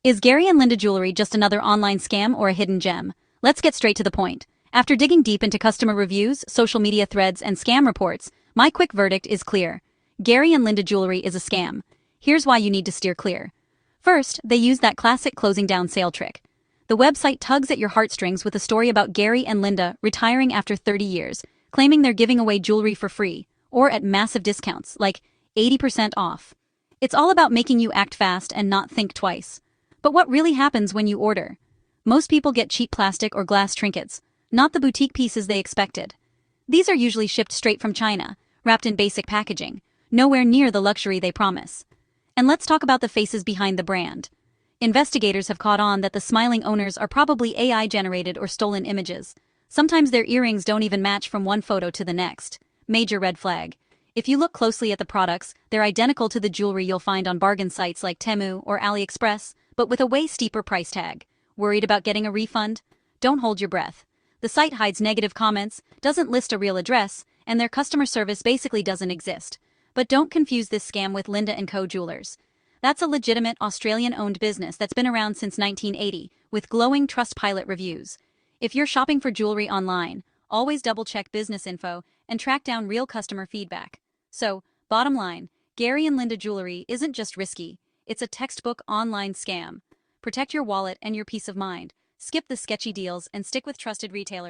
Is Gary and Linda Jewelry just another online scam or a hidden gem? Let's get straight to the point. After digging deep into customer reviews, social media threads, and scam reports, my quick verdict is clear. Gary and Linda Jewelry is a scam. Here's why you need to steer clear. First, they use that classic closing down sale trick. The website tugs at your heartstrings with a story about Gary and Linda retiring after 30 years, claiming they're giving away jewelry for free, or at massive discounts, like 80% off. It's all about making you act fast and not think twice. But what really happens when you order? Most people get cheap plastic or glass trinkets, not the boutique pieces they expected. These are usually shipped straight from China, wrapped in basic packaging, nowhere near the luxury they promise. And let's talk about the faces behind the brand. Investigators have caught on that the smiling owners are probably AI-generated or stolen images. Sometimes their earrings don't even match from one photo to the next. Major red flag. If you look closely at the products, they're identical to the jewelry you'll find on bargain sites like Temu or AliExpress, but with a way steeper price tag. Worried about getting a refund? Don't hold your breath. The site hides negative comments, doesn't list a real address, and their customer service basically doesn't exist. But don't confuse this scam with Linda & Co. Jewelers. That's a legitimate Australian-owned business that's been around since 1980, with glowing Trustpilot reviews. If you're shopping for jewelry online, always double-check business info and track down real customer feedback. So, bottom line, Gary and Linda Jewelry isn't just risky, it's a textbook online scam. Protect your wallet and your peace of mind. Skip the sketchy deals and stick with trusted retailers.